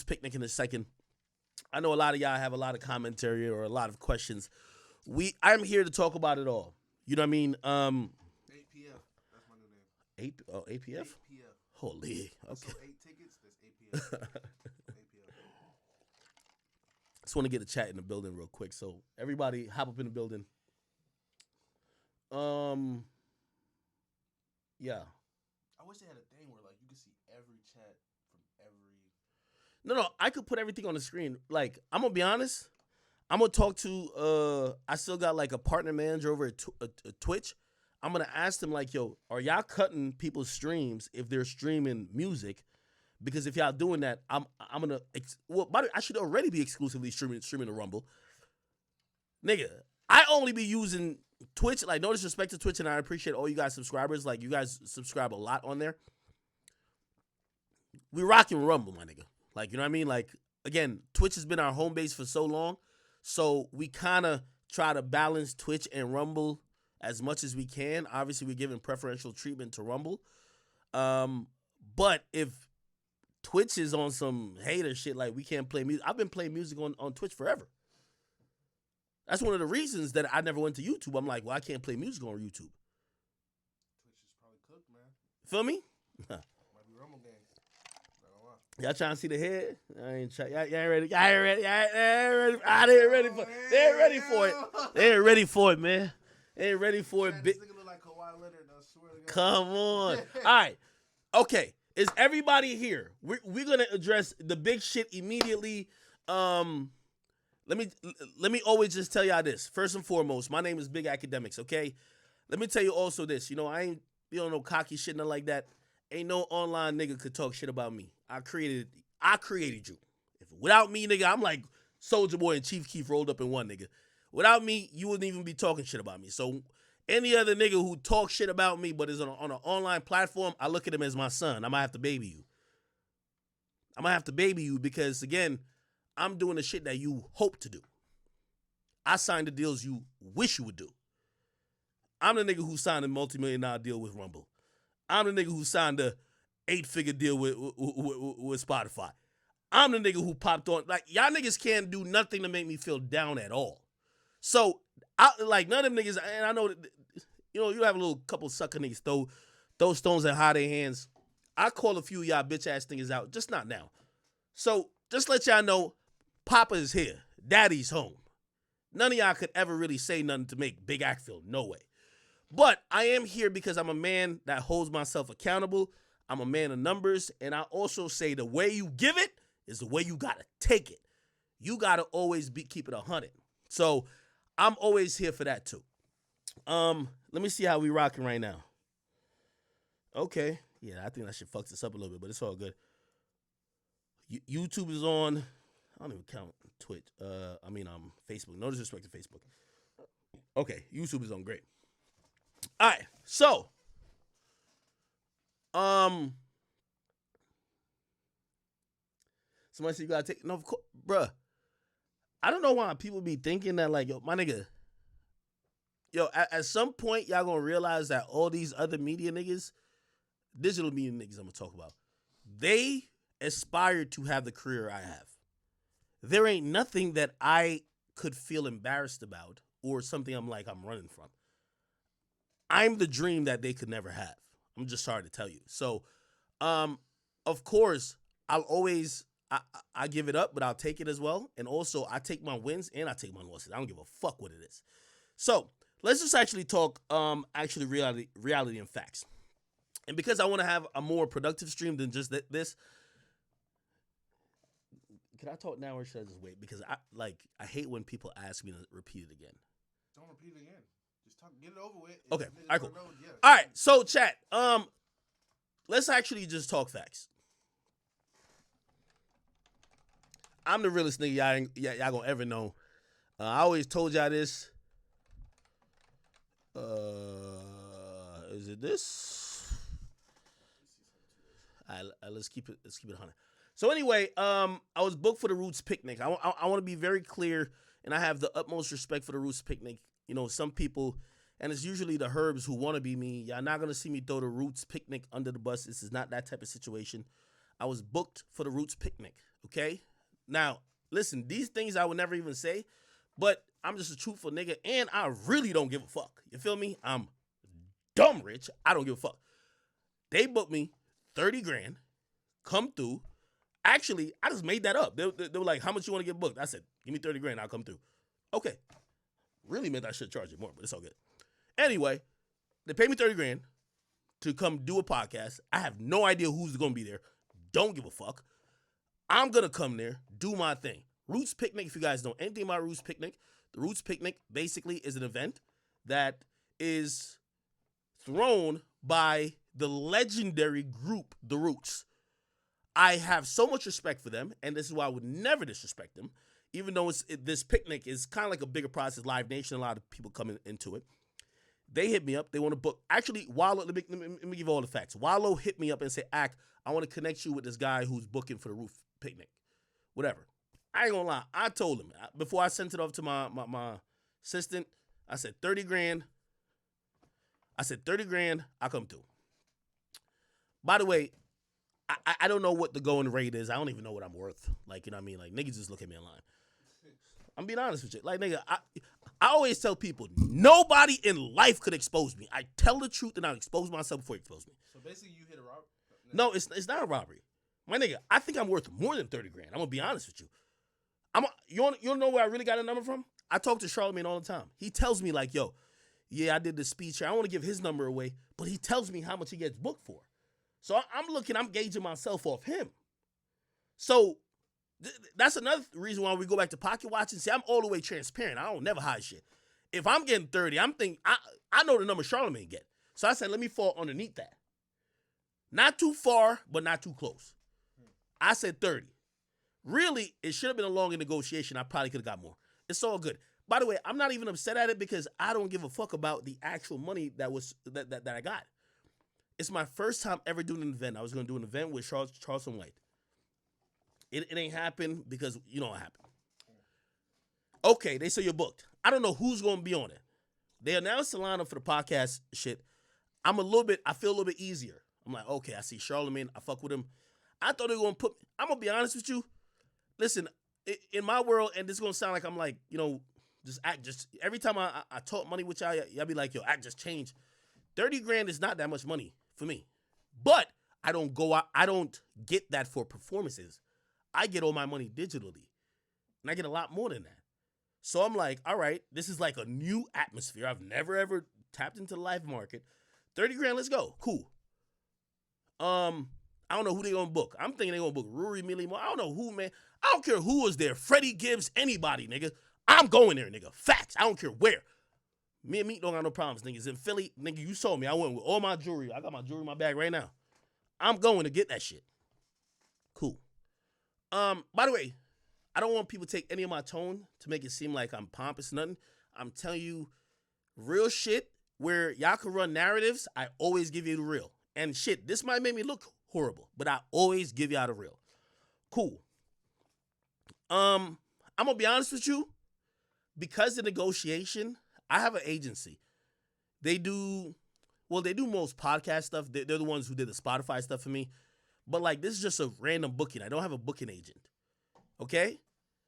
Picnic in a second. I know a lot of y'all have a lot of commentary or a lot of questions. I'm here to talk about it all. You know what I mean? 8PF. That's my new name. APF? 8PF. Holy. Okay. So 8 tickets, that's 8PF. 8PF. Just want to get a chat in the building real quick. So everybody hop up in the building. Yeah. I wish they had a thing where like you could see every chat from every. No, I could put everything on the screen. Like, I'm gonna be honest. I'm gonna talk to I still got like a partner manager over at Twitch. I'm gonna ask them like, yo, are y'all cutting people's streams if they're streaming music? Because if y'all doing that, I'm gonna well, by the way, I should already be exclusively streaming the Rumble. Nigga, I only be using Twitch. Like, no disrespect to Twitch, and I appreciate all you guys subscribers. Like, you guys subscribe a lot on there. We rocking Rumble, my nigga. Like, you know what I mean? Like, again, Twitch has been our home base for so long. So we kind of try to balance Twitch and Rumble as much as we can. Obviously, we're giving preferential treatment to Rumble. But if Twitch is on some hater shit, like we can't play music. I've been playing music on Twitch forever. That's one of the reasons that I never went to YouTube. I'm like, well, I can't play music on YouTube. Twitch is probably cooked, man. Feel me? Might be Rumble gang. Not gonna lie. Y'all trying to see the head? I ain't try. Y'all ain't ready. Y'all ain't ready. Y'all ain't ready. They ain't ready for. They ain't ready for it. They ain't ready for it, man. They ain't ready for it. This nigga look like Kawhi Leonard. I swear to God. Come on. All right. Okay. Is everybody here? We're gonna address the big shit immediately. Let me always just tell y'all this. First and foremost, my name is Big Akademiks, okay? Let me tell you also this. You know, I ain't no cocky shit, nothing like that. Ain't no online nigga could talk shit about me. I created you. Without me, nigga, I'm like Soulja Boy and Chief Keef rolled up in one, nigga. Without me, you wouldn't even be talking shit about me. So any other nigga who talks shit about me but is on an online platform, I look at him as my son. I'm gonna have to baby you because, again, I'm doing the shit that you hope to do. I signed the deals you wish you would do. I'm the nigga who signed a multi-million-dollar deal with Rumble. I'm the nigga who signed a 8-figure deal with Spotify. I'm the nigga who popped on. Like, y'all niggas can't do nothing to make me feel down at all. So, none of them niggas, and I know that, you know, you have a little couple sucker niggas throw stones and hide their hands. I call a few of y'all bitch-ass niggas out, just not now. So, just let y'all know, Papa is here. Daddy's home. None of y'all could ever really say nothing to make Big Act feel no way. But I am here because I'm a man that holds myself accountable. I'm a man of numbers. And I also say the way you give it is the way you got to take it. You got to always keep it 100. So I'm always here for that too. Let me see how we rocking right now. Okay. Yeah, I think that shit fucks us up a little bit, but it's all good. YouTube is on. I don't even count Twitch. Facebook. No disrespect to Facebook. Okay, YouTube is on. Great. All right, so, somebody said you gotta take. No, of course, bruh. I don't know why people be thinking that, like, yo, my nigga. Yo, at some point, y'all gonna realize that all these other media niggas, digital media niggas, I'm gonna talk about, they aspire to have the career I have. There ain't nothing that I could feel embarrassed about or something I'm running from. I'm the dream that they could never have. I'm just sorry to tell you. So, of course, I'll always, I give it up, but I'll take it as well. And also, I take my wins and I take my losses. I don't give a fuck what it is. So, let's just actually talk, reality and facts. And because I want to have a more productive stream than just this, can I talk now or should I just wait? Because I hate when people ask me to repeat it again. Don't repeat it again. Just talk. Get it over with. Okay. All right. Cool. Yeah. All right. So, chat. Let's actually just talk facts. I'm the realest nigga y'all gonna ever know. I always told y'all this. Is it this? All right. Let's keep it 100. So anyway, I was booked for the Roots Picnic. I want to be very clear, and I have the utmost respect for the Roots Picnic. You know, some people, and it's usually the Herbs who want to be me. Y'all not going to see me throw the Roots Picnic under the bus. This is not that type of situation. I was booked for the Roots Picnic. Okay? Now, listen, these things I would never even say, but I'm just a truthful nigga, and I really don't give a fuck. You feel me? I'm dumb rich. I don't give a fuck. They booked me 30 grand, come through. Actually, I just made that up. They were like, how much you want to get booked? I said, give me 30 grand, I'll come through. Okay. Really meant I should charge it more, but it's all good. Anyway, they paid me 30 grand to come do a podcast. I have no idea who's going to be there. Don't give a fuck. I'm going to come there, do my thing. Roots Picnic, if you guys know anything about Roots Picnic, the Roots Picnic basically is an event that is thrown by the legendary group, The Roots. I have so much respect for them, and this is why I would never disrespect them, even though this picnic is kind of like a bigger process. Live Nation, a lot of people coming into it. They hit me up. They want to book. Actually, Wallow, let me give you all the facts. Wallow hit me up and said, Ak, I want to connect you with this guy who's booking for the roof picnic. Whatever. I ain't gonna lie. I told him, before I sent it off to my assistant, I said 30 grand. I said 30 grand, I'll come through. By the way, I don't know what the going rate is. I don't even know what I'm worth. Like, you know what I mean? Like, niggas just look at me online. I'm being honest with you. Like, nigga, I always tell people, nobody in life could expose me. I tell the truth and I expose myself before you expose me. So basically, you hit a robbery? No, it's not a robbery. My nigga, I think I'm worth more than 30 grand. I'm going to be honest with you. You know where I really got a number from? I talk to Charlamagne all the time. He tells me, like, yo, yeah, I did this speech here. I don't want to give his number away, but he tells me how much he gets booked for. So I'm gauging myself off him. So that's another reason why we go back to pocket watching. See, I'm all the way transparent. I don't never hide shit. If I'm getting 30, I'm thinking, I know the number Charlamagne get. So I said, let me fall underneath that. Not too far, but not too close. I said 30. Really, it should have been a longer negotiation. I probably could have got more. It's all good. By the way, I'm not even upset at it because I don't give a fuck about the actual money that I got. It's my first time ever doing an event. I was going to do an event with Charleston White. It ain't happened because you know what happened. Okay, they say you're booked. I don't know who's going to be on it. They announced the lineup for the podcast shit. I feel a little bit easier. I'm like, okay, I see Charlamagne. I fuck with him. I thought they were going to put, I'm going to be honest with you. Listen, in my world, and this is going to sound like I'm like, you know, just every time I talk money with y'all be like, yo, act just change. 30 grand is not that much money for me. But I don't get that for performances. I get all my money digitally. And I get a lot more than that. So I'm like, all right, this is like a new atmosphere. I've never ever tapped into the live market. 30 grand, let's go. Cool. I don't know who they gonna book. I'm thinking they gonna book Rory Millie Moore. I don't know who, man. I don't care who was there. Freddie Gibbs, anybody, nigga. I'm going there, nigga. Facts. I don't care where. Me and Meat don't got no problems, niggas. In Philly, nigga, you saw me. I went with all my jewelry. I got my jewelry in my bag right now. I'm going to get that shit. Cool. By the way, I don't want people to take any of my tone to make it seem like I'm pompous or nothing. I'm telling you real shit where y'all can run narratives. I always give you the real. And shit, this might make me look horrible, but I always give y'all the real. Cool. I'm gonna be honest with you. Because of negotiation, I have an agency. They do most podcast stuff. They're the ones who did the Spotify stuff for me. But like, this is just a random booking. I don't have a booking agent. Okay?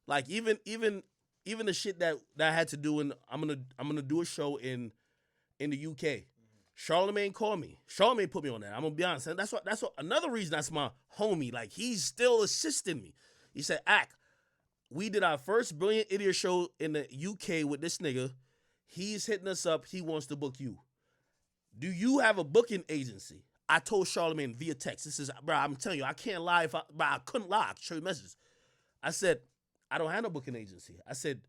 Like even the shit that I had to do I'm gonna do a show in the UK. Charlamagne called me. Charlamagne put me on that. I'm gonna be honest. And that's what another reason that's my homie. Like, he's still assisting me. He said, Ak, we did our first Brilliant Idiot show in the UK with this nigga. He's hitting us up. He wants to book you. Do you have a booking agency? I told Charlamagne via text. This is, bro, I'm telling you, I can't lie. I couldn't lie. I could show you messages. I said, I don't have no booking agency. I said,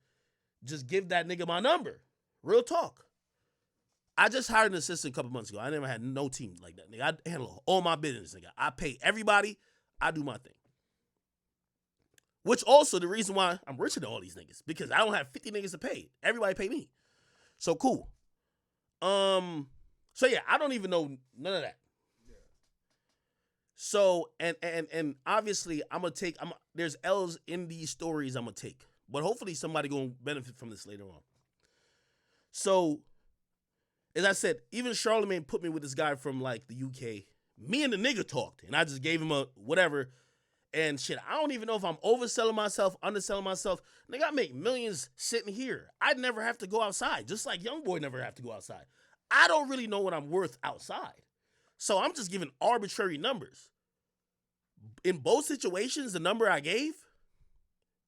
just give that nigga my number. Real talk. I just hired an assistant a couple months ago. I never had no team like that, nigga. I handle all my business, nigga. I pay everybody. I do my thing. Which also the reason why I'm richer than all these niggas. Because I don't have 50 niggas to pay. Everybody pay me. So cool. So yeah, I don't even know none of that. Yeah. So and obviously there's L's in these stories I'm gonna take. But hopefully somebody gonna benefit from this later on. So as I said, even Charlamagne put me with this guy from like the UK. Me and the nigga talked, and I just gave him a whatever. And shit, I don't even know if I'm overselling myself, underselling myself. Nigga, I make millions sitting here. I'd never have to go outside, just like young boy never have to go outside. I don't really know what I'm worth outside. So I'm just giving arbitrary numbers. In both situations, the number I gave,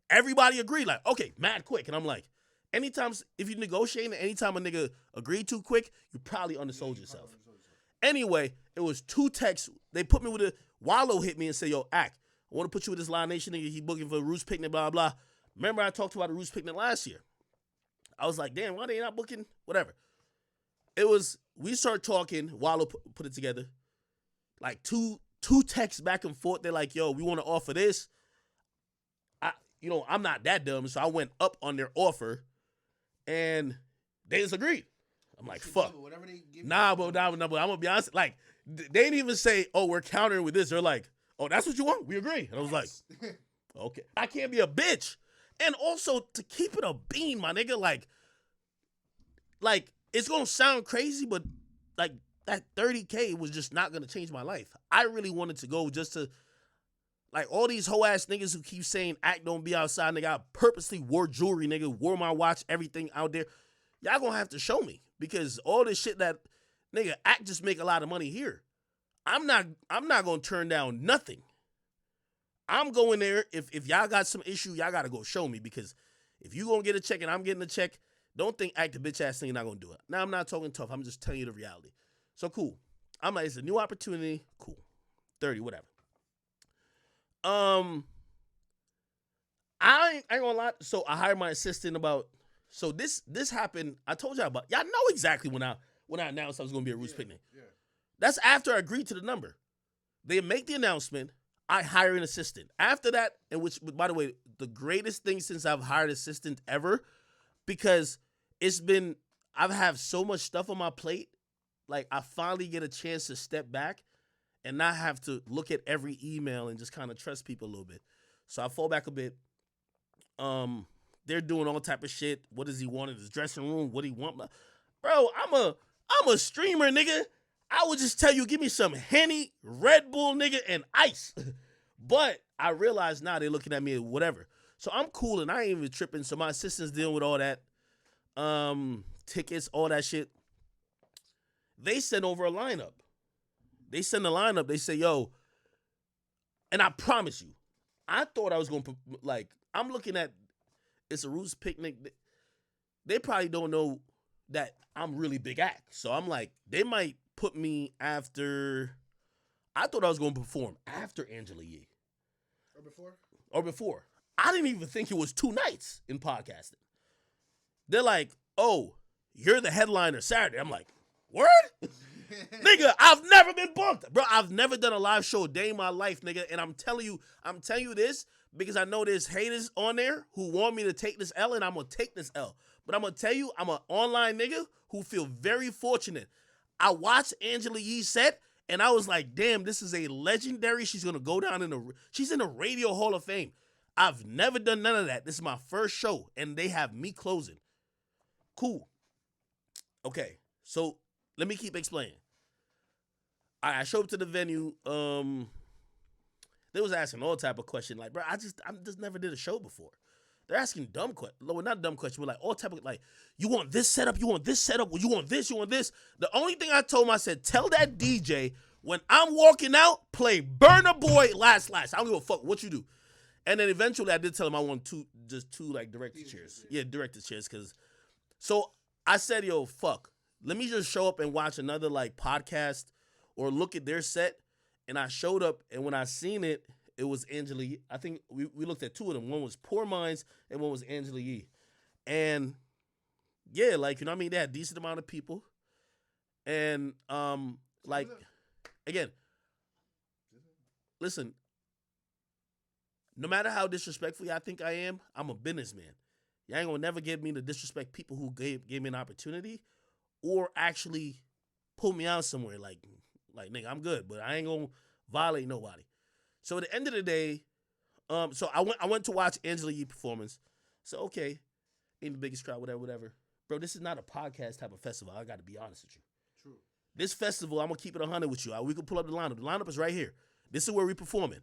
everybody agreed, like, okay, mad quick. And I'm like, anytime, if you negotiate, anytime a nigga agreed too quick, you probably undersold yourself. Anyway, it was 2 texts. They put me with a, Wallow hit me and said, yo, Ack, I want to put you with this Lion Nation nigga. He booking for a Roots Picnic, blah, blah. Remember I talked about the Roots Picnic last year. I was like, damn, why they not booking? Whatever. It was, we started talking. Wallow put it together. Like two texts back and forth. They're like, yo, we want to offer this. I'm not that dumb. So I went up on their offer and they disagreed. I'm like, fuck. Nah, but I'm going to be honest. Like, they didn't even say, oh, we're countering with this. They're like, oh, that's what you want? We agree. And I was like, okay. I can't be a bitch. And also, to keep it a bean, my nigga, like, it's going to sound crazy, but, like, that 30K was just not going to change my life. I really wanted to go just to, like, all these hoe-ass niggas who keep saying, Act don't be outside, nigga, I purposely wore jewelry, nigga, wore my watch, everything out there. Y'all going to have to show me. Because all this shit that, nigga, Act just make a lot of money here. I'm not going to turn down nothing. I'm going there. If y'all got some issue, y'all got to go show me. Because if you going to get a check and I'm getting a check, don't think Act a bitch ass thing not going to do it. Now, I'm not talking tough. I'm just telling you the reality. So, cool. I'm like, it's a new opportunity. Cool. 30, whatever. I ain't gonna lie. So, I hired my assistant about... So, this happened. I told y'all about... Y'all know exactly when I announced I was going to be a Roots Picnic. Yeah. That's after I agreed to the number. They make the announcement. I hire an assistant. After that, and which, by the way, the greatest thing since I've hired an assistant ever, because I've had so much stuff on my plate. Like, I finally get a chance to step back and not have to look at every email and just kind of trust people a little bit. So I fall back a bit. They're doing all type of shit. What does he want in his dressing room? What do he want? Bro, I'm a streamer, nigga. I would just tell you, give me some Henny, Red Bull, nigga, and ice. But I realize now they're looking at me whatever. So I'm cool and I ain't even tripping. So my assistant's dealing with all that. Tickets, all that shit. They send over a lineup. They send a lineup. They say, yo, and I promise you, I thought I was going to, like, I'm looking at, it's a Roots Picnic. They probably don't know that I'm really big act. So I'm like, they might put me after, I thought I was going to perform after Angela Yee. Or before. I didn't even think it was 2 nights in podcasting. They're like, oh, you're the headliner Saturday. I'm like, word? Nigga, I've never been booked. Bro, I've never done a live show a day in my life, nigga. And I'm telling you this because I know there's haters on there who want me to take this L, and I'm going to take this L. But I'm going to tell you, I'm an online nigga who feel very fortunate. I watched Angela Yee's set, and I was like, damn, this is a legendary. She's going to go down she's in the Radio Hall of Fame. I've never done none of that. This is my first show, and they have me closing. Cool. Okay, so let me keep explaining. I show up to the venue. They was asking all type of questions. Like, bro, I just never did a show before. They're asking dumb questions. Well, not dumb questions, but like all type of, like, you want this setup, you want this setup, you want this, you want this. The only thing I told him, I said, tell that DJ when I'm walking out, play Burna Boy Last. I don't give a fuck what you do. And then eventually I did tell him I want two like director chairs. Yeah, director chairs. So I said, yo, fuck. Let me just show up and watch another like podcast or look at their set. And I showed up, and when I seen it, it was Angela Yee. I think we looked at 2 of them. One was Poor Minds, and one was Angela Yee. And yeah, like, you know what I mean? They had a decent amount of people. And like, again, listen, no matter how disrespectful I think I am, I'm a businessman. You ain't gonna never get me to disrespect people who gave me an opportunity or actually pull me out somewhere. Like, nigga, I'm good, but I ain't gonna violate nobody. So at the end of the day, so I went to watch Angela Yee performance. So okay, ain't the biggest crowd, whatever. Bro, this is not a podcast type of festival. I got to be honest with you. True. This festival, I'm gonna keep it 100 with you. We can pull up the lineup. The lineup is right here. This is where we performing.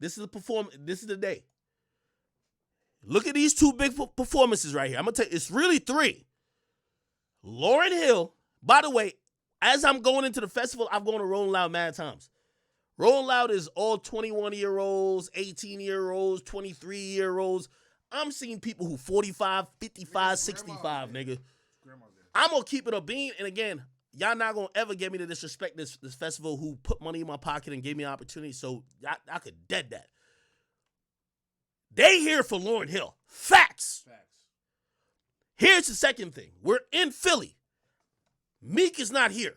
This is the day. Look at these two big performances right here. I'm gonna tell you, it's really three. Lauryn Hill. By the way, as I'm going into the festival, I'm going to Rolling Loud mad times. Rolling Loud is all 21-year-olds, 18-year-olds, 23-year-olds. I'm seeing people who 45, 55, 65, nigga. I'm going to keep it a bean. And again, y'all not going to ever get me to disrespect this festival who put money in my pocket and gave me an opportunity, so I could dead that. They here for Lauryn Hill. Facts. Here's the second thing. We're in Philly. Meek is not here.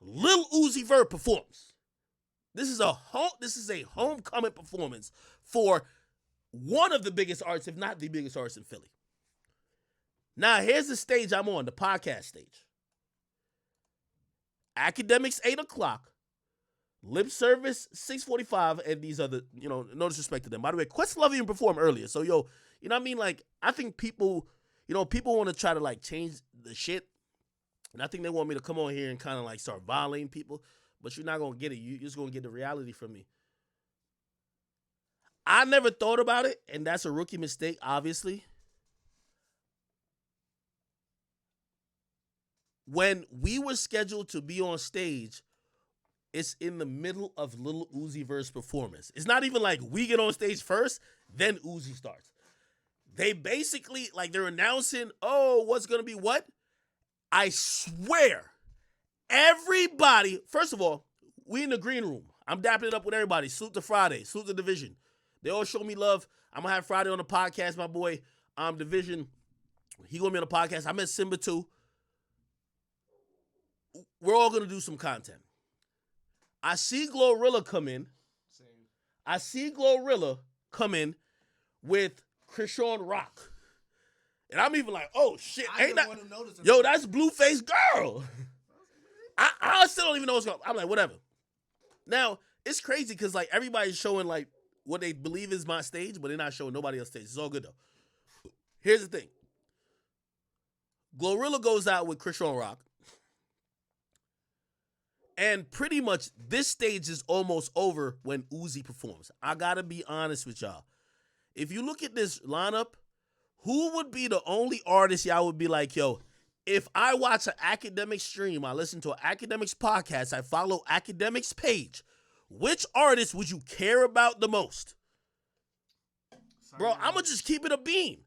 Lil Uzi Vert performs. This is a homecoming performance for one of the biggest artists, if not the biggest artist in Philly. Now, here's the stage I'm on, the podcast stage. Akademiks, 8 o'clock. Lip Service, 6:45, and these other, no disrespect to them. By the way, Questlove even performed earlier. So, you know what I mean? Like, I think people want to try to, like, change the shit. And I think they want me to come on here and kind of, like, start violating people. But you're not going to get it. You're just going to get the reality from me. I never thought about it, and that's a rookie mistake, obviously. When we were scheduled to be on stage, it's in the middle of Lil Uzi Vert's performance. It's not even like we get on stage first, then Uzi starts. They basically, like, they're announcing, what's going to be what? I swear, everybody, first of all, we in the green room. I'm dapping it up with everybody. Salute to Friday. Salute to Division. They all show me love. I'm going to have Friday on the podcast, my boy. Division, he going to be on the podcast. I met Simba too. We're all going to do some content. I see Glorilla come in. Same. I see Glorilla come in with Krishan Rock. And I'm even like, oh, shit. Yo, that's Blueface Girl. I still don't even know what's going on. I'm like, whatever. Now, it's crazy because, like, everybody's showing, like, what they believe is my stage, but they're not showing nobody else's stage. It's all good, though. Here's the thing. Glorilla goes out with Krishan Rock. And pretty much this stage is almost over when Uzi performs. I got to be honest with y'all. If you look at this lineup, who would be the only artist y'all would be like, yo, if I watch an Akademiks stream, I listen to an Akademiks podcast, I follow Akademiks page, which artist would you care about the most? Bro, I'm going to just keep it a bean.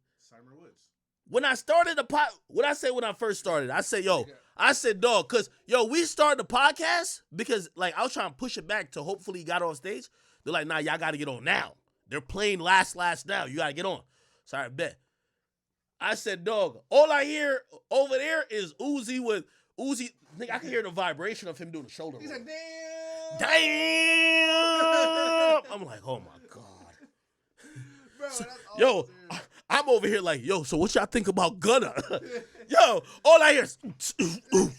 When I started what I say when I first started, I said, dog, because, we started the podcast because, like, I was trying to push it back to hopefully he got on stage. They're like, nah, y'all got to get on now. They're playing last now. You got to get on. So I bet. I said, dog, all I hear over there is Uzi with Uzi. Nigga, I can hear the vibration of him doing the shoulder roll. He's like, damn. I'm like, oh, my God. Bro, that's yo, I'm over here like, so what y'all think about Gunna? Yo, all I hear is, ooh,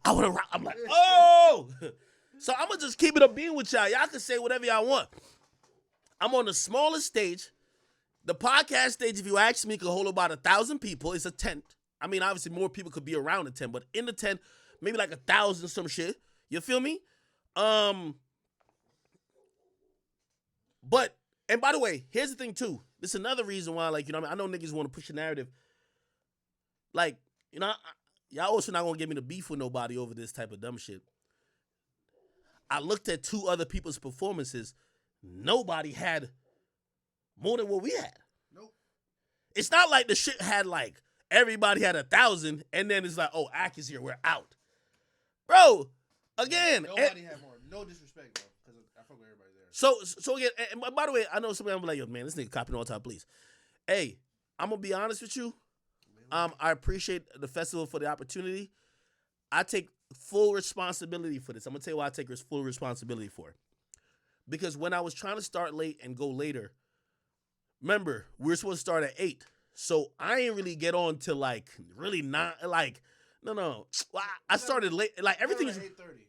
I want to rock. I'm like, oh. So I'm going to just keep it a bean with y'all. Y'all can say whatever y'all want. I'm on the smallest stage. The podcast stage, if you ask me, could hold about 1,000 people. It's a tent. I mean, obviously, more people could be around the tent, but in the tent, maybe like 1,000 some shit. You feel me? But, and by the way, here's the thing, too. This is another reason why, like, I know niggas want to push a narrative. Like, y'all also not going to get me to beef with nobody over this type of dumb shit. I looked at two other people's performances. Nobody had more than what we had. Nope. It's not like the shit had, like, everybody had 1,000, and then it's like, oh, Ak is here, we're out. Bro, again. Nobody had more. No disrespect, bro, because I fuck with everybody there. So again, and by the way, I know somebody will be like, yo, man, this nigga copying all the time, please. Hey, I'm going to be honest with you. I appreciate the festival for the opportunity. I take full responsibility for this. I'm going to tell you why I take full responsibility for it. Because when I was trying to start late and go later, remember, we were supposed to start at 8. So I ain't really get on till like really not like no. I started late. Like everything is 8:30.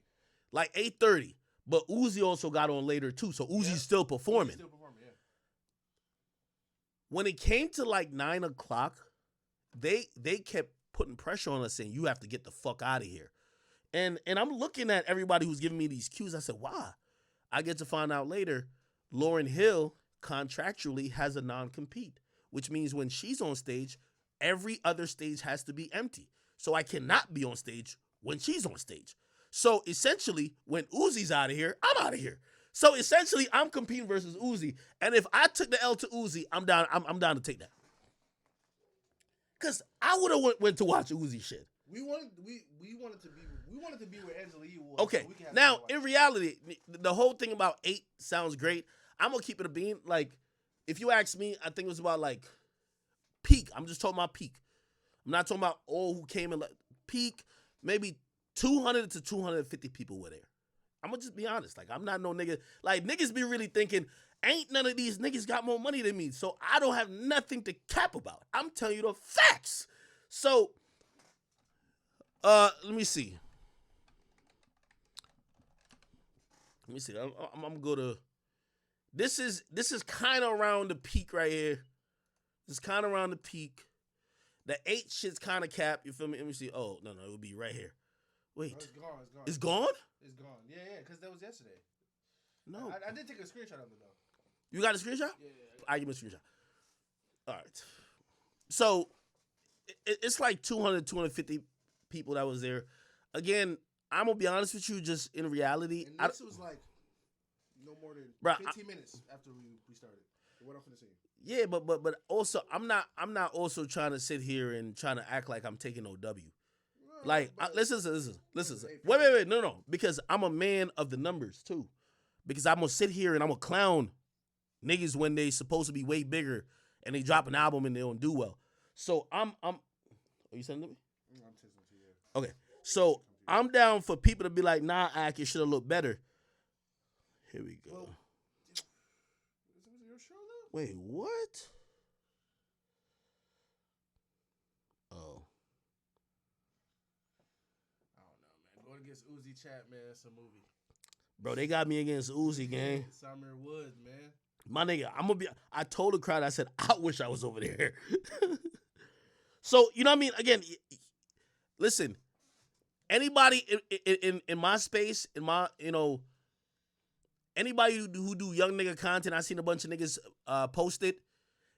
Like 8:30. But Uzi also got on later too. So Uzi's still performing. Yeah. When it came to like 9 o'clock, they kept putting pressure on us saying you have to get the fuck out of here. And I'm looking at everybody who's giving me these cues. I said, why? I get to find out later, Lauryn Hill contractually has a non-compete, which means when she's on stage, every other stage has to be empty. So I cannot be on stage when she's on stage. So essentially, when Uzi's out of here, I'm out of here. So essentially, I'm competing versus Uzi, and if I took the L to Uzi, I'm down. I'm down to take that. Cause I would have went to watch Uzi shit. We wanted to be where Angela Yee was. Okay. So we can have Now, in reality, the whole thing about 8 sounds great. I'm gonna keep it a bean. Like, if you ask me, I think it was about like peak. I'm just talking about peak. I'm not talking about all who came in like peak. Maybe 200 to 250 people were there. I'm gonna just be honest. Like, I'm not no nigga. Like, niggas be really thinking, ain't none of these niggas got more money than me, so I don't have nothing to cap about. I'm telling you the facts. So, let me see. I'm gonna go to. This is kind of around the peak right here. This is kind of around the peak. The 8 shit's kind of capped. You feel me? Let me see. Oh no, it would be right here. Wait, No, it's gone. It's gone? It's gone. Yeah, because that was yesterday. No, I did take a screenshot of it though. You got a screenshot? Yeah. I give me a screenshot. All right. So it's like 200, 250 people that was there. Again, I'm gonna be honest with you. Just in reality, And this was like no more than 15 minutes after we started. What I'm finna say. Yeah, but also I'm not also trying to sit here and trying to act like I'm taking OW. Like, listen. Wait, no, because I'm a man of the numbers too. Because I'm gonna sit here and I'm gonna clown niggas when they supposed to be way bigger and they drop an album and they don't do well. So are you sending it to me? I'm texting to you. Okay, so I'm down for people to be like, nah, Ak, it should have looked better. Here we go. Well, is it your show though? Wait, what? Oh. I don't know, man. Going against Uzi Chat, man, it's a movie. Bro, they got me against Uzi, gang. Summer Woods, man. My nigga, I told the crowd, I said, I wish I was over there. So, you know what I mean? Again, listen, anybody in my space, in my, anybody who do young nigga content, I seen a bunch of niggas post it.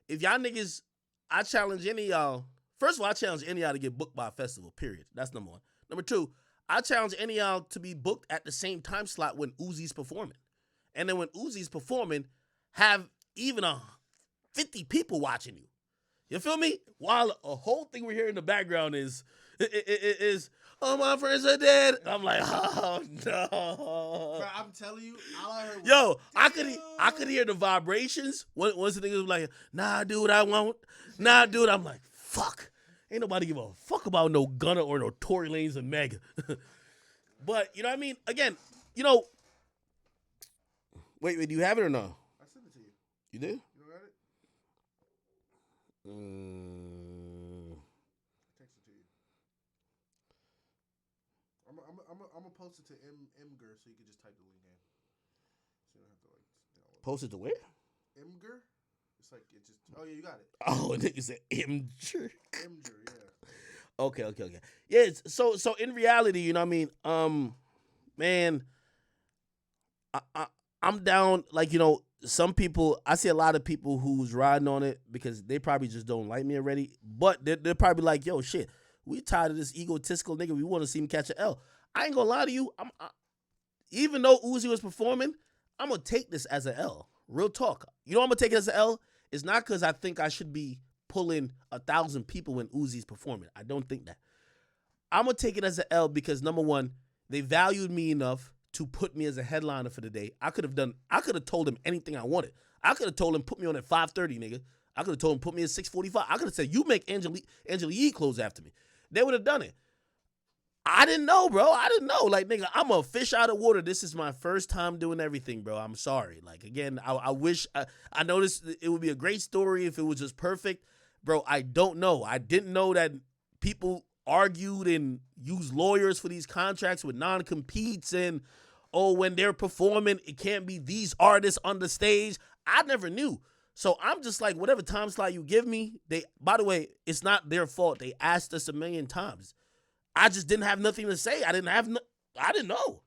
If y'all niggas, I challenge any of y'all. First of all, I challenge any of y'all to get booked by a festival, period. That's number one. Number two, I challenge any of y'all to be booked at the same time slot when Uzi's performing. And then when Uzi's performing, have even 50 people watching you. You feel me? While a whole thing we hear in the background is oh, my friends are dead. I'm like, oh no. Bro, I'm telling you, all I heard was, yo, I could hear the vibrations. Once the niggas was like, nah, dude, I won't. Nah, dude, I'm like, fuck. Ain't nobody give a fuck about no Gunna or no Tory Lanez and Mega. But you know what I mean? Again, wait, do you have it or no? I sent it to you. You did? You don't got it? Text it to you. I'm gonna post it to Imgur so you can just type the link in. So you don't have to download. Post it to where? Imgur? It's like it just. Oh yeah, you got it. Oh, nigga said Imgur. Imgur, yeah. Okay. Yeah, so in reality, you know what I mean? Man, I'm down, like, some people, I see a lot of people who's riding on it because they probably just don't like me already, but they're probably like, yo, shit, we tired of this egotistical nigga, we want to see him catch an L. I ain't gonna lie to you, even though Uzi was performing, I'm gonna take this as an L. Real talk. You know I'm gonna take it as an L? It's not because I think I should be pulling 1,000 people when Uzi's performing. I don't think that. I'm gonna take it as an L because, number one, they valued me enough to put me as a headliner for the day. I could have told him anything I wanted. I could have told him, put me on at 5:30, nigga. I could have told him, put me at 6:45. I could have said, you make Angela Yee close after me. They would have done it. I didn't know, bro. I didn't know. Like, nigga, I'm a fish out of water. This is my first time doing everything, bro. I'm sorry. Like, again, I wish, I noticed it would be a great story if it was just perfect. Bro, I don't know. I didn't know that people argued and used lawyers for these contracts with non-competes and, when they're performing, it can't be these artists on the stage. I never knew. So I'm just like, whatever time slot you give me, by the way, it's not their fault. They asked us 1,000,000 times. I just didn't have nothing to say. I didn't know.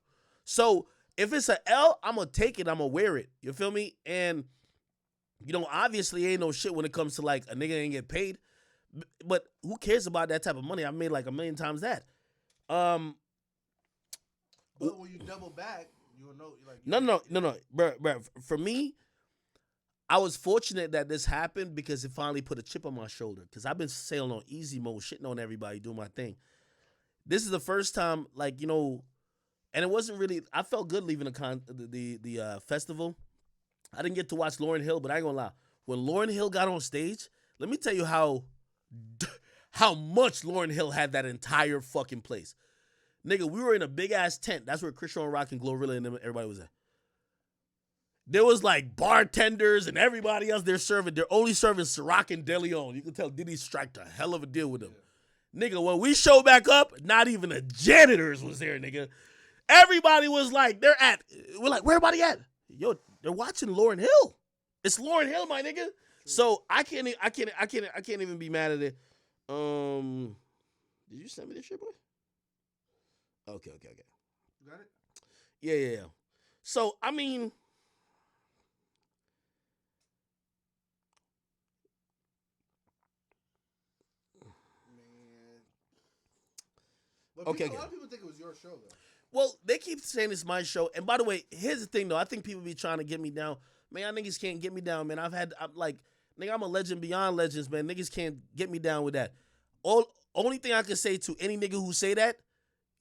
So if it's a L, I'm gonna take it. I'm gonna wear it. You feel me? And obviously, ain't no shit when it comes to like a nigga ain't get paid. But who cares about that type of money? I made like a million times that. But when you double back, you'll know. Like No, bro. For me, I was fortunate that this happened because it finally put a chip on my shoulder. Because I've been sailing on easy mode, shitting on everybody, doing my thing. This is the first time, like, and it wasn't really. I felt good leaving the festival. I didn't get to watch Lauryn Hill, but I ain't gonna lie. When Lauryn Hill got on stage, let me tell you how much Lauryn Hill had that entire fucking place. Nigga, we were in a big ass tent. That's where Christian Rock and Glorilla and everybody was at. There was like bartenders and everybody else they're only serving Ciroc and DeLeon. You can tell Diddy struck a hell of a deal with them. Yeah. Nigga, when we show back up, not even the janitors was there, nigga. Everybody was like, we're like, where everybody at? Yo, they're watching Lauryn Hill. It's Lauryn Hill, my nigga. True. So I can't even be mad at it. Did you send me this shit, boy? Okay. You got it? Yeah. So, I mean, okay. A lot of people think it was your show, though. Well, they keep saying it's my show. And by the way, here's the thing, though. I think people be trying to get me down. Man, y'all niggas can't get me down, man. I'm a legend beyond legends, man. Niggas can't get me down with that. Only thing I can say to any nigga who say that,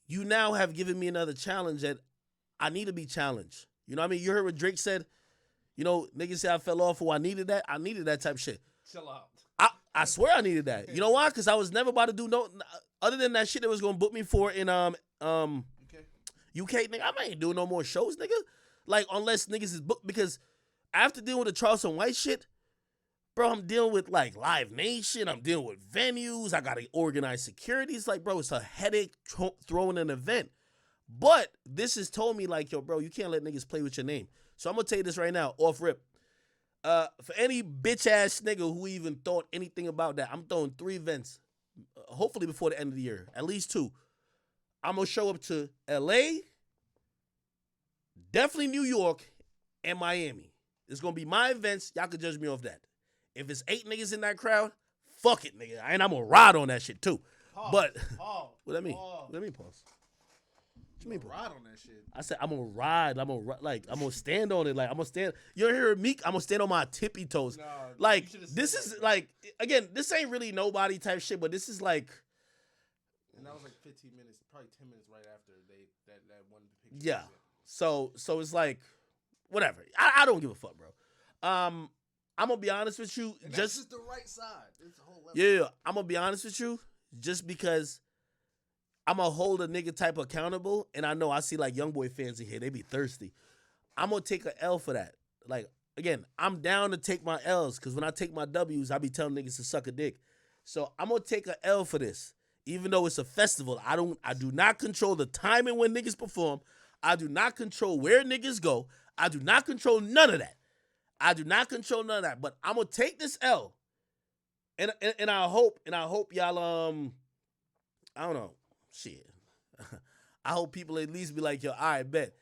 you now have given me another challenge that I need to be challenged. You know what I mean? You heard what Drake said? Niggas say I fell off or I needed that. I needed that type of shit. Chill out. I swear I needed that. You know why? Because I was never about to do no other than that shit that was gonna book me for in UK, nigga. I ain't doing no more shows, nigga. Like unless niggas is booked, because after dealing with the Charleston White shit, bro, I'm dealing with like Live Nation. I'm dealing with venues. I gotta organize security. It's like, bro, it's a headache throwing an event. But this has told me like, yo, bro, you can't let niggas play with your name. So I'm gonna tell you this right now, off rip. For any bitch ass nigga who even thought anything about that, I'm throwing 3 events, hopefully before the end of the year, at least 2. I'm gonna show up to LA, definitely New York, and Miami. It's gonna be my events. Y'all can judge me off that. If it's 8 niggas in that crowd, fuck it, nigga. And I'm gonna ride on that shit too. Pause, but pause, what that mean? pause. What that mean, pause? What you mean, pause? Ride on that shit. I said I'm gonna ride. I'm gonna stand on it. Like I'm gonna stand. You hear Meek? I'm gonna stand on my tippy toes. Nah, like this is like, again, this ain't really nobody type shit, but this is like. And that was like 15 minutes, probably 10 minutes right after that one picture. Yeah. So it's like, whatever. I don't give a fuck, bro. I'm gonna be honest with you. And that's just the right side. It's a whole level. Yeah. I'm gonna be honest with you, just because I'm gonna hold a nigga type accountable, and I know I see like young boy fans in here. They be thirsty. I'm gonna take an L for that. Like, again, I'm down to take my L's, because when I take my W's, I be telling niggas to suck a dick. So I'm gonna take an L for this. Even though it's a festival, I do not control the timing when niggas perform. I do not control where niggas go. I do not control none of that. But I'm gonna take this L. And I hope y'all I don't know. Shit. I hope people at least be like, yo, all right, bet.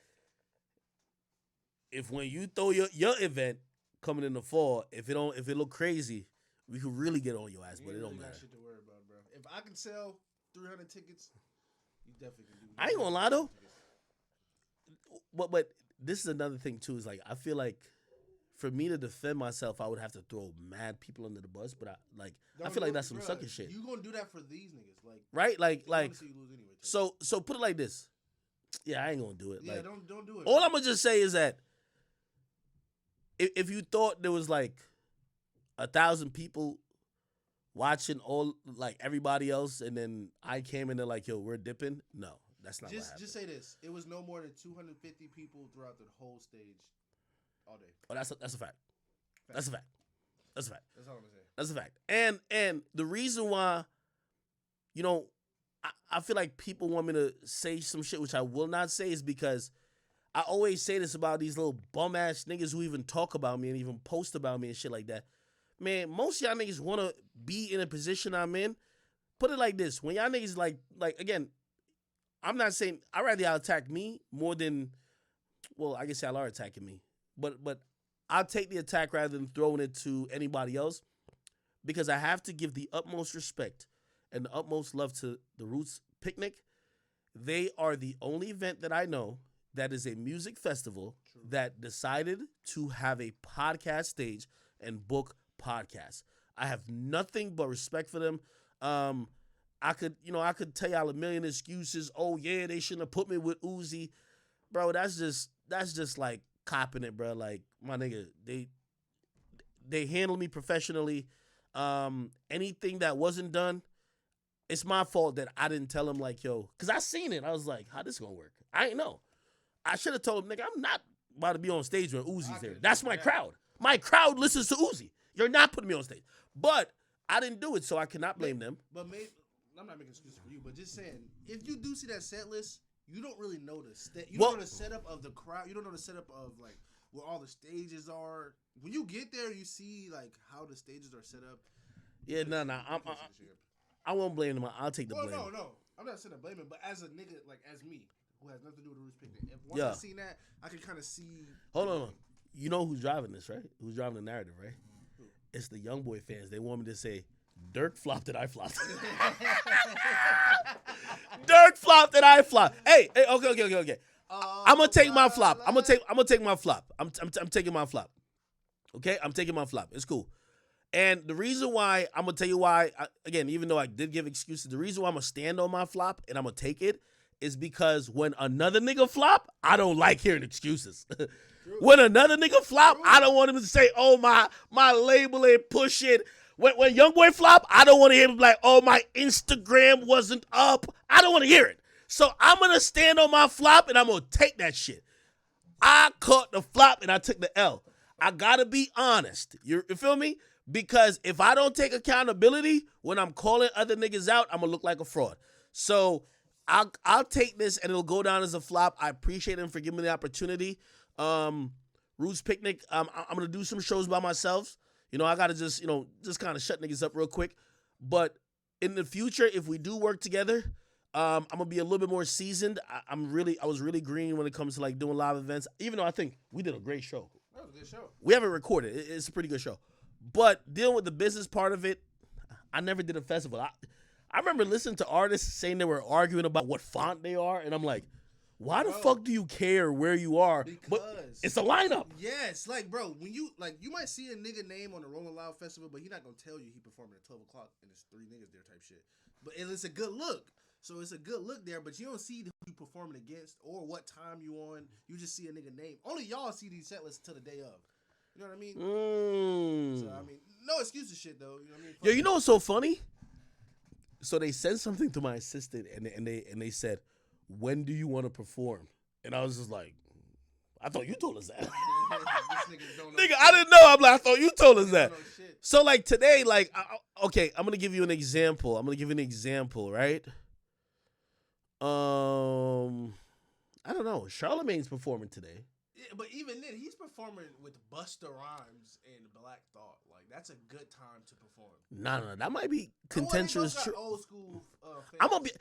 If when you throw your event coming in the fall, if it look crazy, we could really get on your ass, but it don't matter. Shit to worry about, bro. If I can sell 300 tickets, you definitely can do that. I ain't gonna lie though. But this is another thing too. Is like, I feel like for me to defend myself, I would have to throw mad people under the bus. But I feel like that's some sucker shit. You gonna do that for these niggas, like, right? Like see you lose anyway, so put it like this. Yeah, I ain't gonna do it. Yeah, like, don't do it. All I'm gonna just say is that if you thought there was like 1,000 people watching all, like, everybody else, and then I came in there like, yo, we're dipping. No, that's not what happened. Just say this: it was no more than 250 people throughout the whole stage, all day. Oh, that's a fact. That's a fact. That's all I'm gonna say. That's a fact. And the reason why, I feel like people want me to say some shit which I will not say is because I always say this about these little bum ass niggas who even talk about me and even post about me and shit like that. Man, most of y'all niggas want to be in a position I'm in. Put it like this: when y'all niggas like again, I'm not saying I'd rather y'all attack me more than well, I guess y'all are attacking me, but I'll take the attack rather than throwing it to anybody else because I have to give the utmost respect and the utmost love to the Roots Picnic. They are the only event that I know that is a music festival that decided to have a podcast stage and book podcasts. I have nothing but respect for them. I could tell y'all a million excuses. Oh yeah, they shouldn't have put me with Uzi, bro. That's just like copping it, bro. Like my nigga, they handle me professionally. Anything that wasn't done, it's my fault that I didn't tell him like, yo, because I seen it. I was like, how this gonna work? I ain't know. I should have told him, nigga, I'm not about to be on stage when Uzi's there. That's my crowd. My crowd listens to Uzi. You're not putting me on stage. But I didn't do it, so I cannot blame them. But maybe I'm not making excuses for you, but just saying, if you do see that set list, you don't really know you don't know the setup of the crowd. You don't know the setup of like where all the stages are. When you get there, you see like how the stages are set up. Yeah, no. I won't blame them. I'll take the blame. No. I'm not saying to blame him, but as a nigga, like as me, who has nothing to do with the Roots Picnic, if once I seen that, I can kind of see. Hold on. You know who's driving this, right? Who's driving the narrative, right? Who? It's the Young Boy fans. They want me to say, Dirk flopped and I flopped. Dirk flopped and I flopped. Hey, okay. I'm gonna take my flop. I'm gonna take my flop. I'm taking my flop. Okay, I'm taking my flop. It's cool. And the reason why, I'm going to tell you why, again, even though I did give excuses, the reason why I'm going to stand on my flop and I'm going to take it is because when another nigga flop, I don't like hearing excuses. When another nigga flop, I don't want him to say, oh, my label ain't push it. When Young Boy flop, I don't want to hear him like, oh, my Instagram wasn't up. I don't want to hear it. So I'm going to stand on my flop and I'm going to take that shit. I caught the flop and I took the L. I got to be honest. You feel me? Because if I don't take accountability when I'm calling other niggas out, I'm going to look like a fraud. So I'll take this and it'll go down as a flop. I appreciate him for giving me the opportunity. Roots Picnic, I'm going to do some shows by myself. You know, I got to just kind of shut niggas up real quick. But in the future, if we do work together, I'm going to be a little bit more seasoned. I was really green when it comes to like doing live events, even though I think we did a great show. That was a good show. We haven't recorded. It's a pretty good show. But dealing with the business part of it, I never did a festival. I remember listening to artists saying they were arguing about what font they are, and I'm like, why the fuck do you care where you are? Because it's a lineup. Yes, like bro, when you might see a nigga name on the Rolling Loud Festival, but he not gonna tell you he performing at 12 o'clock and there's 3 niggas there type shit. But it's a good look. So it's a good look there, but you don't see who you performing against or what time you on. You just see a nigga name. Only y'all see these set lists till the day of. You know what I mean? So, I mean, no excuses shit, though. You know what I mean? Yo, you know what's so funny? So they sent something to my assistant, and they said, when do you want to perform? And I was just like, I thought you told us that. Nigga, I didn't know. I'm like, I thought you told us that. So, like, today, like, okay, I'm going to give you an example. Right? I don't know. Charlemagne's performing today. Yeah, but even then, he's performing with Busta Rhymes and Black Thought. Like, that's a good time to perform. No, that might be contentious. Old school. I'm gonna be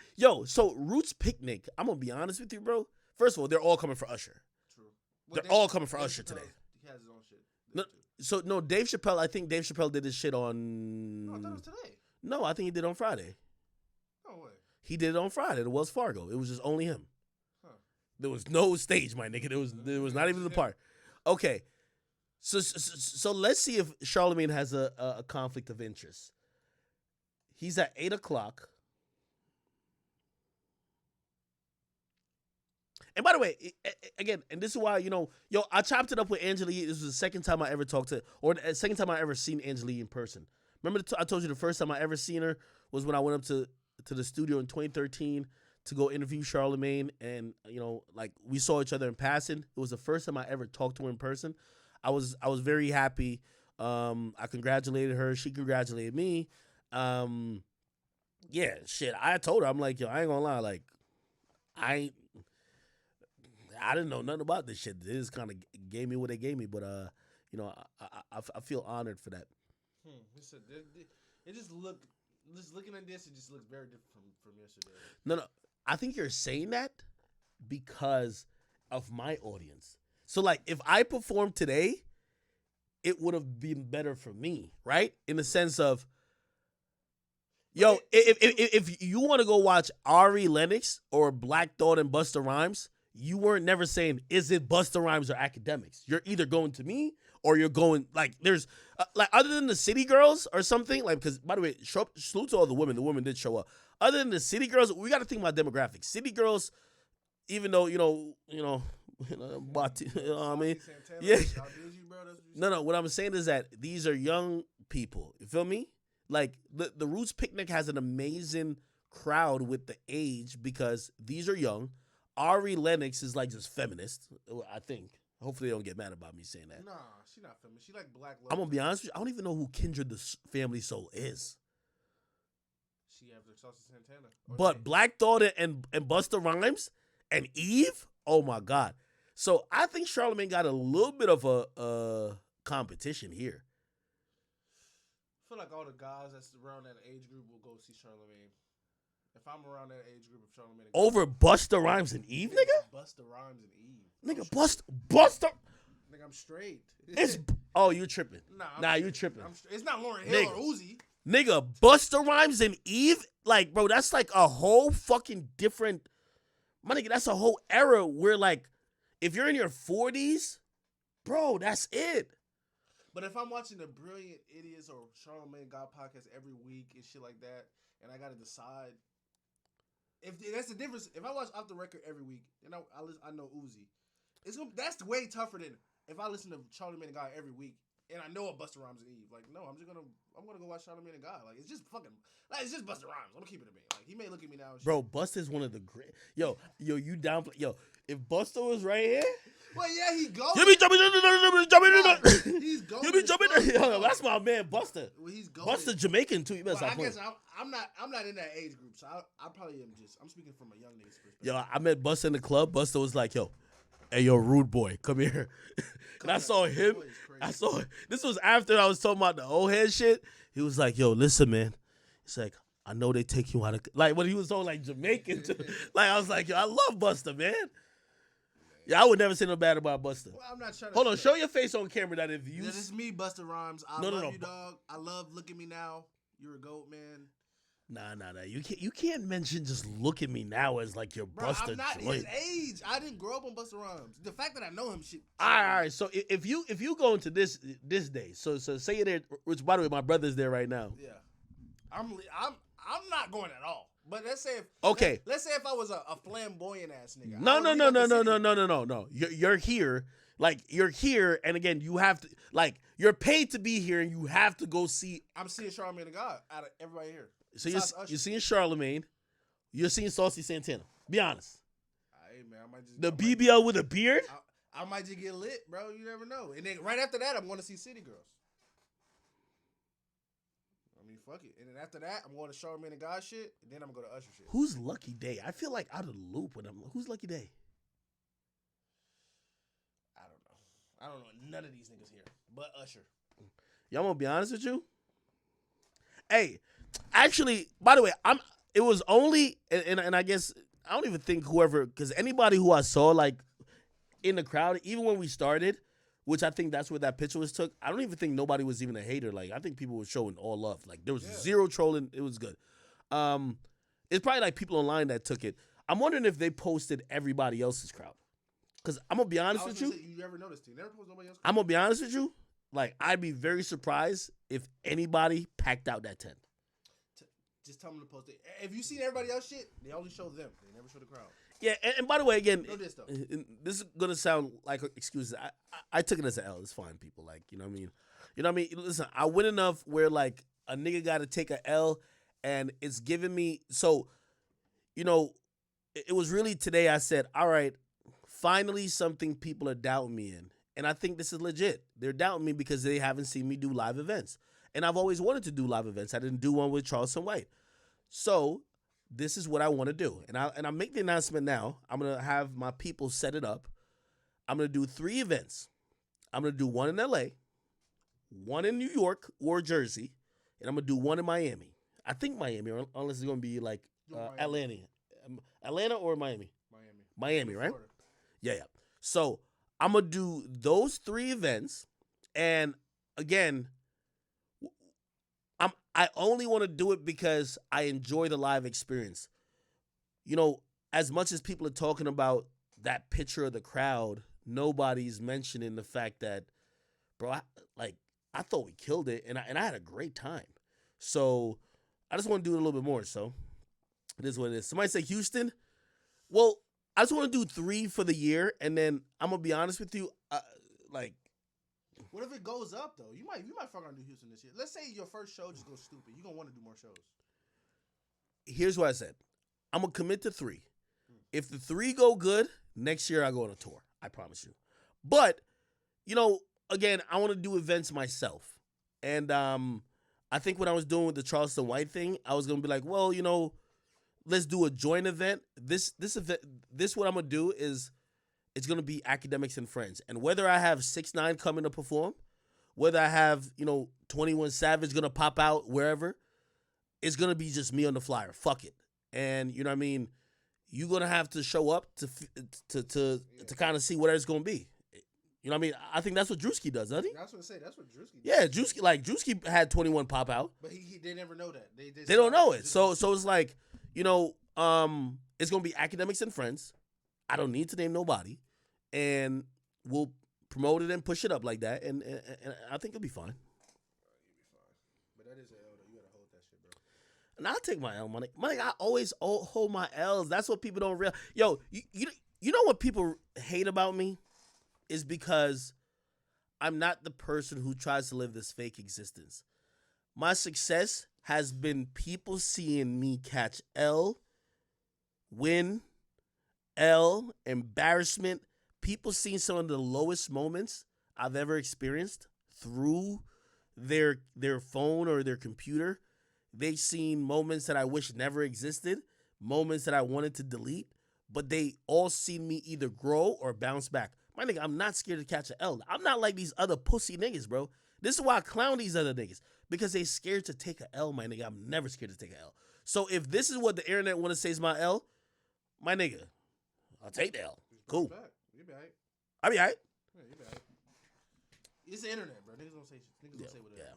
so Roots Picnic. I'm gonna be honest with you, bro. First of all, they're all coming for Usher. True. Well, they're all coming for Usher today. He has his own shit. No, Dave Chappelle. I think Dave Chappelle did his shit on. No, I thought it was today. No, I think he did it on Friday. No way. He did it on Friday at Wells Fargo. It was just only him. There was no stage, my nigga. There was not even the part. Okay, so let's see if Charlemagne has a conflict of interest. He's at 8:00. And by the way, again, and this is why, I chopped it up with Angela Yee. This was the second time I ever talked to, or the second time I ever seen Angela Yee in person. Remember, I told you the first time I ever seen her was when I went up to the studio in 2013 to go interview Charlemagne, and like we saw each other in passing. It was the first time I ever talked to her in person. I was very happy. I congratulated her. She congratulated me. Yeah, shit. I told her, I'm like, yo, I ain't gonna lie, like, I didn't know nothing about this shit. They just kind of gave me what they gave me, but I feel honored for that. It just looked. Just looking at this, it just looks very different from yesterday. No. I think you're saying that because of my audience. So like if I performed today, it would have been better for me, right? In the sense of, yo, if you want to go watch Ari Lennox or Black Thought and Busta Rhymes, you weren't never saying, is it Busta Rhymes or Academics? You're either going to me or you're going, like, there's, like, other than the City Girls or something, like, because, by the way, salute to all the women did show up. Other than the City Girls, we got to think about demographics. City Girls, even though, but, you know what I mean? Yeah. No, what I'm saying is that these are young people. You feel me? Like, the Roots Picnic has an amazing crowd with the age because these are young. Ari Lennox is like just feminist, I think. Hopefully they don't get mad about me saying that. Nah, she not feminist. She like black love. I'm going to be honest with you. I don't even know who Kindred the Family Soul is. She after Saucy Santana. But Black Thought and Busta Rhymes and Eve? Oh, my God. So I think Charlamagne got a little bit of a competition here. I feel like all the guys that's around that age group will go see Charlamagne. If I'm around that age group of Charlamagne. Over Busta Rhymes and Eve, nigga? Busta Rhymes and Eve. Nigga, Busta. Nigga, I'm straight. Oh, you tripping. Nah, you tripping. It's not Lauryn Hill or Uzi. Nigga, Busta Rhymes and Eve? Like, bro, that's like a whole fucking different... My nigga, that's a whole era where, like, if you're in your 40s, bro, that's it. But if I'm watching the Brilliant Idiots or Charlamagne God podcast every week and shit like that, and I gotta decide, if that's the difference. If I watch Off the Record every week, then I know Uzi. That's way tougher than if I listen to Charlamagne and God every week and I know a Busta Rhymes and Eve. Like, no, I'm gonna go watch Charlamagne and God. Like, it's just fucking, like, it's just Busta Rhymes. I'm gonna keep it a bit. Like, he may look at me now. And shit. Bro, Busta is one of the great. Yo, you down? Yo, if Busta was right here. Well, yeah, he goes. You be jumping. He's going. You be jumping. Yo, that's my man, Busta. Well, he's going. Busta Jamaican too. You better well, stop I guess I'm not in that age group, so I probably am just. I'm speaking from a young nigga's perspective. Yo, I met Busta in the club. Busta was like, yo, hey, yo, rude boy, come here. And I saw him. This was after I was talking about the old head shit. He was like, yo, listen, man. He's like, I know they take you out of, like, when he was talking like Jamaican too. Like, I was like, yo, I love Busta, man. Yeah, I would never say no bad about Busta. Well, I'm not trying to. Hold on, show your face on camera that if you. This is me, Busta Rhymes. I love you, dog. I love Look at Me Now. You're a goat, man. Nah. You can't mention just Look at Me Now as like your Busta I'm not joint. his age. I didn't grow up on Busta Rhymes. The fact that I know him, shit. All right. So if you go into this day, so say you're there. Which, by the way, my brother's there right now. Yeah, I'm not going at all. But let's say let's say if I was a flamboyant ass nigga. No. You're here. Like, you're here, and again, you have to, like, you're paid to be here, and you have to go see. I'm seeing Charlamagne the God out of everybody here. So you're seeing Charlamagne. You're seeing Saucy Santana. Be honest. Hey, man, I might just the BBL with a beard. I might just get lit, bro. You never know. And then right after that, I'm going to see City Girls. I mean, fuck it. And then after that, I'm going to Charlamagne the God shit, and then I'm going to go to Usher shit. Who's Lucky Day? I feel like out of the loop when who's Lucky Day? I don't know none of these niggas here, but Usher. Y'all gonna be honest with you? Hey, actually, by the way, it was only, and I guess, I don't even think whoever, because anybody who I saw, like, in the crowd, even when we started, which I think that's where that picture was took, I don't even think nobody was even a hater. Like, I think people were showing all love. Like, there was zero trolling. It was good. It's probably, like, people online that took it. I'm wondering if they posted everybody else's crowd. Because I'm going to be honest with you. You ever noticed it? Never post nobody else. I'm going to be honest with you. Like, I'd be very surprised if anybody packed out that tent. Just tell them to post it. If you seen everybody else shit, they only show them. They never show the crowd. Yeah, and by the way, again, this is going to sound like excuses. I took it as an L. It's fine, people. Like, you know what I mean? You know what I mean? Listen, I win enough where, like, a nigga got to take an L, and it's giving me, so, you know, it was really today I said, all right, finally something people are doubting me in. And I think this is legit. They're doubting me because they haven't seen me do live events. And I've always wanted to do live events. I didn't do one with Charleston White. So this is what I want to do. And I make the announcement now. I'm going to have my people set it up. I'm going to do 3 events. I'm going to do one in LA, one in New York or Jersey, and I'm going to do one in Miami. I think Miami, unless it's going to be like Atlanta. Atlanta or Miami? Miami, right? Florida. Yeah. So I'm gonna do those 3 events, and again, I only want to do it because I enjoy the live experience. You know, as much as people are talking about that picture of the crowd, nobody's mentioning the fact that, bro, I thought we killed it, and I had a great time. So I just want to do it a little bit more. So it is what it is. Somebody say Houston. Well, I just want to do 3 for the year, and then I'm gonna be honest with you, like. What if it goes up though? You might fuck around and do Houston this year. Let's say your first show just goes stupid. You gonna want to do more shows. Here's what I said. I'm gonna commit to 3. If the 3 go good, next year I go on a tour. I promise you. But, you know, again, I want to do events myself. And I think when I was doing with the Charleston White thing, I was gonna be like, well, you know, let's do a joint event. This event, what I'm gonna do is it's gonna be Academics and Friends. And whether I have 6ix9ine coming to perform, whether I have, you know, 21 Savage gonna pop out wherever, it's gonna be just me on the flyer. Fuck it. And you know what I mean? You're gonna have to show up to kind of see what it's gonna be. You know what I mean? I think that's what Drewski does, doesn't he? That's what I say. That's what Drewski does. Yeah, Drewski they 21 pop out. But they never know that. They don't know it. So it's like, you know, it's gonna be Academics and Friends. I don't need to name nobody, and we'll promote it and push it up like that, and I think it'll be fine. You'll be fine. But that is an L though. You gotta hold that shit, bro. And I'll take my L, money. I always hold my L's. That's what people don't realize. Yo, you know what people hate about me is because I'm not the person who tries to live this fake existence. My success has been people seeing me catch L, win, L, embarrassment. People seeing some of the lowest moments I've ever experienced through their phone or their computer. They've seen moments that I wish never existed, moments that I wanted to delete, but they all seen me either grow or bounce back. My nigga, I'm not scared to catch an L. I'm not like these other pussy niggas, bro. This is why I clown these other niggas, because they scared to take an L, my nigga. I'm never scared to take an L. So if this is what the internet want to say is my L, my nigga, I'll take the L. Cool. You'll be all right. I'll be all right. Yeah, you'll be all right. It's the internet, bro. Niggas don't say whatever,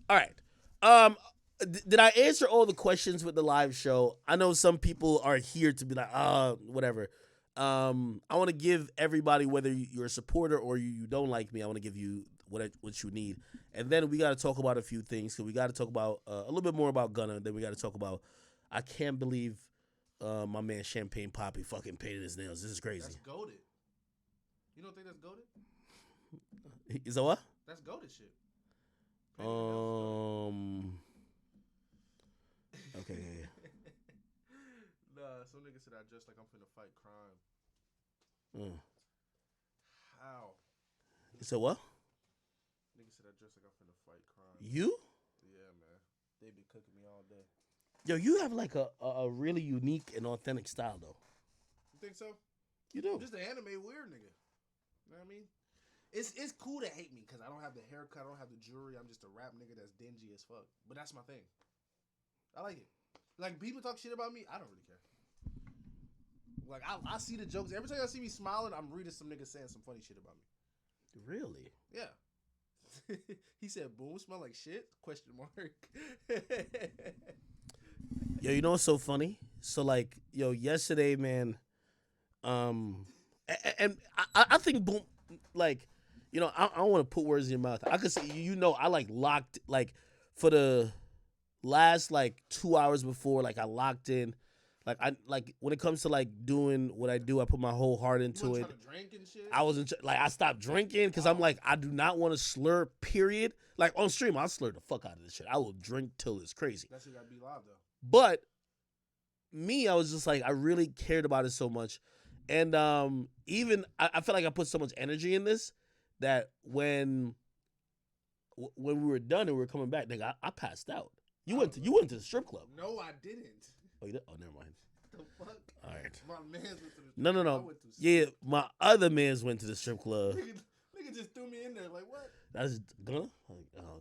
All bro. right. Did I answer all the questions with the live show? I know some people are here to be like, whatever. I want to give everybody, whether you're a supporter or you don't like me, I want to give you what you need. And then we got to talk about a few things, because we got to talk about a little bit more about Gunna. Then we got to talk about, I can't believe my man Champagne Poppy fucking painted his nails. This is crazy. That's goated. You don't think that's goated? Is that what? That's goated shit. Okay. Yeah. Nah, some nigga said I dress like I'm finna fight crime. How? You said what? Nigga said I dress like I'm finna fight crime. You? Yeah, man. They been cooking me all day. Yo, you have like a really unique and authentic style, though. You think so? You do. I'm just an anime weird nigga. You know what I mean? It's cool to hate me because I don't have the haircut, I don't have the jewelry. I'm just a rap nigga that's dingy as fuck. But that's my thing. I like it. Like, people talk shit about me, I don't really care. Like, I see the jokes. Every time I see me smiling, I'm reading some nigga saying some funny shit about me. Really? Yeah. He said, boom, smell like shit? Question mark. Yo, you know what's so funny? So, like, yo, yesterday, man, and I think, boom, like, you know, I don't want to put words in your mouth. I could say, you know, I, like, locked, like, for the last, like, 2 hours before, like, I locked in. Like, when it comes to, like, doing what I do, I put my whole heart into it. Trying to drink and shit? I wasn't, like, I stopped drinking because I'm like, I do not want to slur, period. Like, on stream, I'll slur the fuck out of this shit. I will drink till it's crazy. That's what you gotta be live, though. But me, I was just like, I really cared about it so much. And even, I felt like I put so much energy in this that when we were done and we were coming back, nigga, I passed out. You went to the strip club. No, I didn't. Oh, you did? Oh, never mind. The fuck? All right. My man's went to the No. Yeah, my other mans went to the strip club. Nigga just threw me in there. Like, what? That's Gunna? Like, oh,